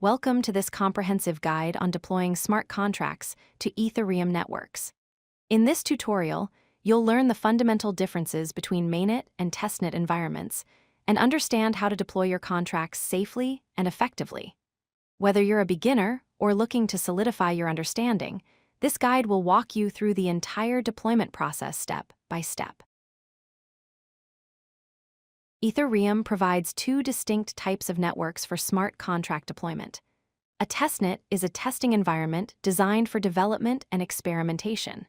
Welcome to this comprehensive guide on deploying smart contracts to Ethereum networks. In this tutorial, you'll learn the fundamental differences between mainnet and testnet environments and understand how to deploy your contracts safely and effectively. Whether you're a beginner or looking to solidify your understanding, this guide will walk you through the entire deployment process step by step. Ethereum provides two distinct types of networks for smart contract deployment. A testnet is a testing environment designed for development and experimentation.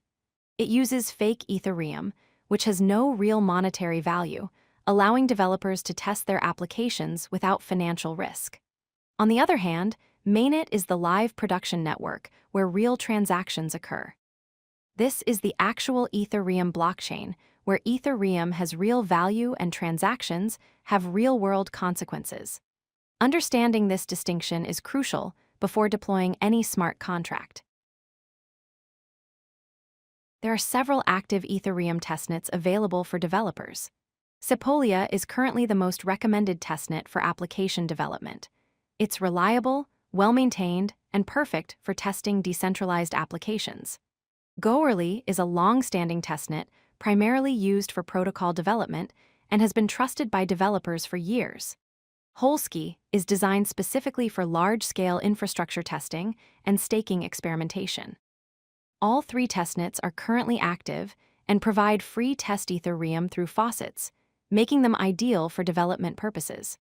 It uses fake Ethereum, which has no real monetary value, allowing developers to test their applications without financial risk. On the other hand, mainnet is the live production network where real transactions occur. This is the actual Ethereum blockchain, where Ethereum has real value and transactions have real-world consequences. Understanding this distinction is crucial before deploying any smart contract. There are several active Ethereum testnets available for developers. Sepolia is currently the most recommended testnet for application development. It's reliable, well-maintained, and perfect for testing decentralized applications. Goerli is a long-standing testnet primarily used for protocol development and has been trusted by developers for years. Holesky is designed specifically for large-scale infrastructure testing and staking experimentation. All three testnets are currently active and provide free test Ethereum through faucets, making them ideal for development purposes.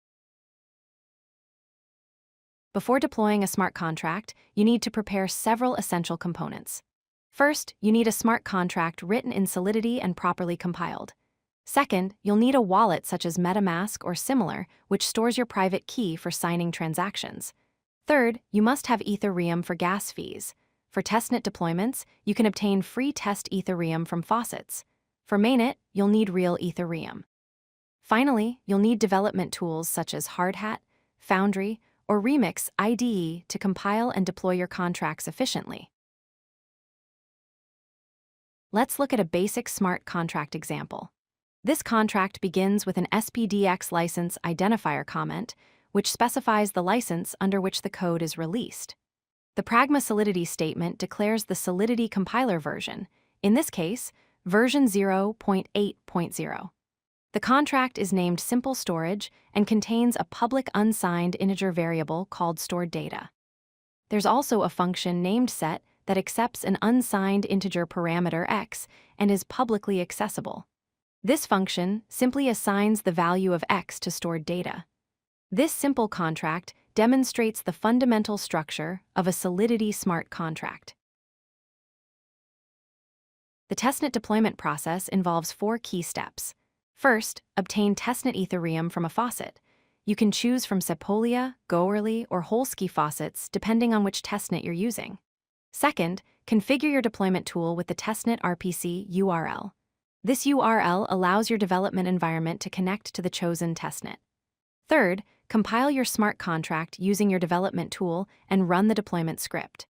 Before deploying a smart contract, you need to prepare several essential components. First, you need a smart contract written in Solidity and properly compiled. Second, you'll need a wallet such as MetaMask or similar, which stores your private key for signing transactions. Third, you must have Ethereum for gas fees. For testnet deployments, you can obtain free test Ethereum from faucets. For mainnet, you'll need real Ethereum. Finally, you'll need development tools such as Hardhat, Foundry, or Remix IDE to compile and deploy your contracts efficiently. Let's look at a basic smart contract example. This contract begins with an SPDX license identifier comment, which specifies the license under which the code is released. The Pragma Solidity statement declares the Solidity compiler version, in this case, version 0.8.0. The contract is named Simple Storage and contains a public unsigned integer variable called stored data. There's also a function named set that accepts an unsigned integer parameter x and is publicly accessible. This function simply assigns the value of x to stored data. This simple contract demonstrates the fundamental structure of a Solidity smart contract. The testnet deployment process involves 4 key steps. First, obtain testnet Ethereum from a faucet. You can choose from Sepolia, Goerli, or Holesky faucets depending on which testnet you're using. Second, configure your deployment tool with the testnet RPC URL. This URL allows your development environment to connect to the chosen testnet. Third, compile your smart contract using your development tool and run the deployment script.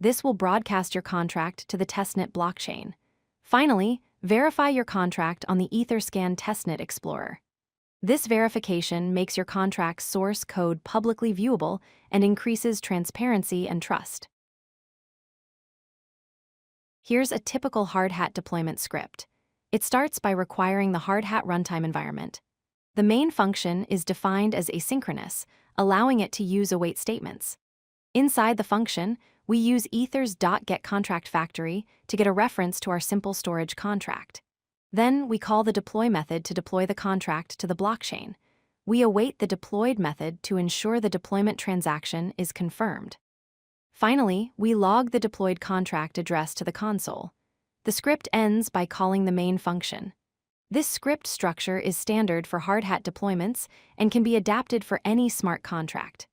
This will broadcast your contract to the testnet blockchain. Finally, verify your contract on the Etherscan testnet explorer. This verification makes your contract's source code publicly viewable and increases transparency and trust. Here's a typical Hardhat deployment script. It starts by requiring the Hardhat runtime environment. The main function is defined as asynchronous, allowing it to use await statements. Inside the function, we use ethers.getContractFactory to get a reference to our simple storage contract. Then we call the deploy method to deploy the contract to the blockchain. We await the deployed method to ensure the deployment transaction is confirmed. Finally, we log the deployed contract address to the console. The script ends by calling the main function. This script structure is standard for Hardhat deployments and can be adapted for any smart contract.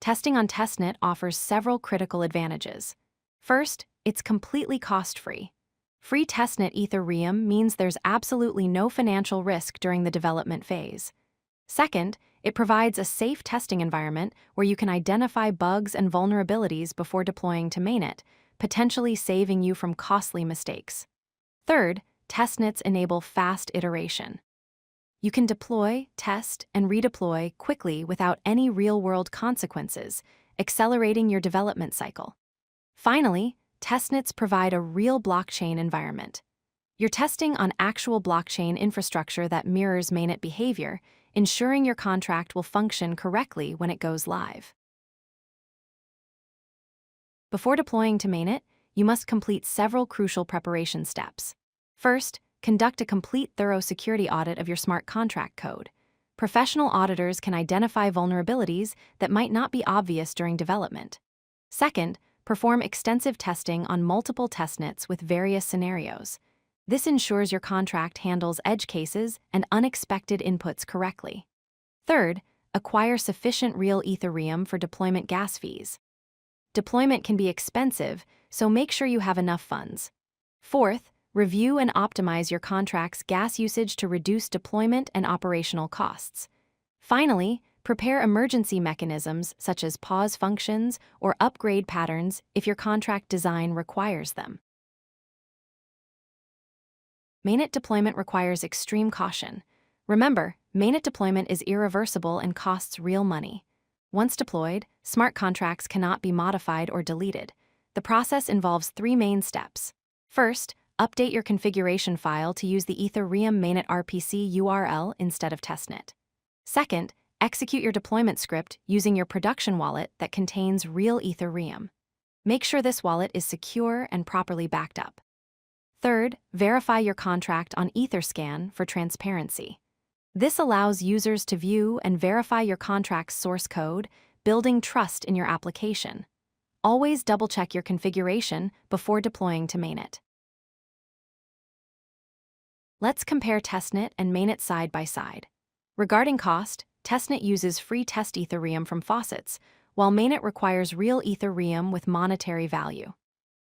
Testing on testnet offers several critical advantages. First, it's completely cost-free. Free testnet Ethereum means there's absolutely no financial risk during the development phase. Second, it provides a safe testing environment where you can identify bugs and vulnerabilities before deploying to mainnet, potentially saving you from costly mistakes. Third, testnets enable fast iteration. You can deploy, test, and redeploy quickly without any real-world consequences, accelerating your development cycle. Finally, testnets provide a real blockchain environment. You're testing on actual blockchain infrastructure that mirrors mainnet behavior, ensuring your contract will function correctly when it goes live. Before deploying to mainnet, you must complete several crucial preparation steps. First, conduct a complete thorough security audit of your smart contract code. Professional auditors can identify vulnerabilities that might not be obvious during development. Second, perform extensive testing on multiple testnets with various scenarios. This ensures your contract handles edge cases and unexpected inputs correctly. Third, acquire sufficient real Ethereum for deployment gas fees. Deployment can be expensive, so make sure you have enough funds. Fourth, review and optimize your contract's gas usage to reduce deployment and operational costs. Finally, prepare emergency mechanisms such as pause functions or upgrade patterns if your contract design requires them. Mainnet deployment requires extreme caution. Remember, mainnet deployment is irreversible and costs real money. Once deployed, smart contracts cannot be modified or deleted. The process involves 3 main steps. First, update your configuration file to use the Ethereum Mainnet RPC URL instead of testnet. Second, execute your deployment script using your production wallet that contains real Ethereum. Make sure this wallet is secure and properly backed up. Third, verify your contract on Etherscan for transparency. This allows users to view and verify your contract's source code, building trust in your application. Always double-check your configuration before deploying to mainnet. Let's compare testnet and mainnet side by side. Regarding cost, testnet uses free test Ethereum from faucets, while mainnet requires real Ethereum with monetary value.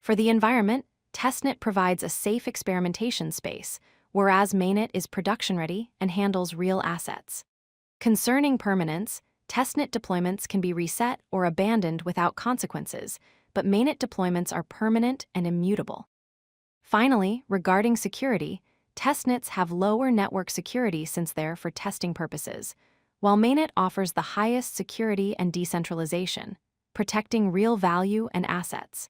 For the environment, testnet provides a safe experimentation space, whereas mainnet is production-ready and handles real assets. Concerning permanence, testnet deployments can be reset or abandoned without consequences, but mainnet deployments are permanent and immutable. Finally, regarding security, testnets have lower network security since they're for testing purposes, while mainnet offers the highest security and decentralization, protecting real value and assets.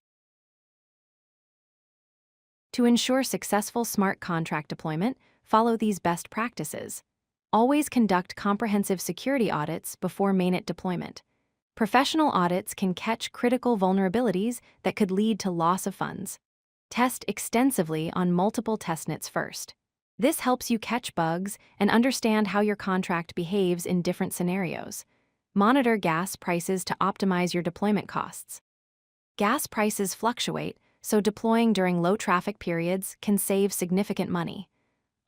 To ensure successful smart contract deployment, follow these best practices. Always conduct comprehensive security audits before mainnet deployment. Professional audits can catch critical vulnerabilities that could lead to loss of funds. Test extensively on multiple testnets first. This helps you catch bugs and understand how your contract behaves in different scenarios. Monitor gas prices to optimize your deployment costs. Gas prices fluctuate, so deploying during low traffic periods can save significant money.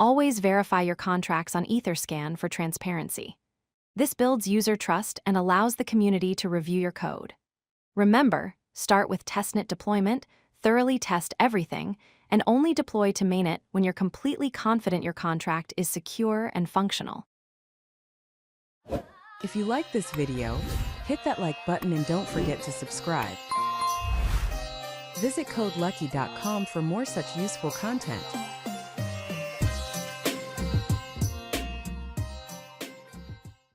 Always verify your contracts on Etherscan for transparency. This builds user trust and allows the community to review your code. Remember, start with testnet deployment, thoroughly test everything, and only deploy to mainnet when you're completely confident your contract is secure and functional. If you like this video, hit that like button and don't forget to subscribe. Visit codelucky.com for more such useful content.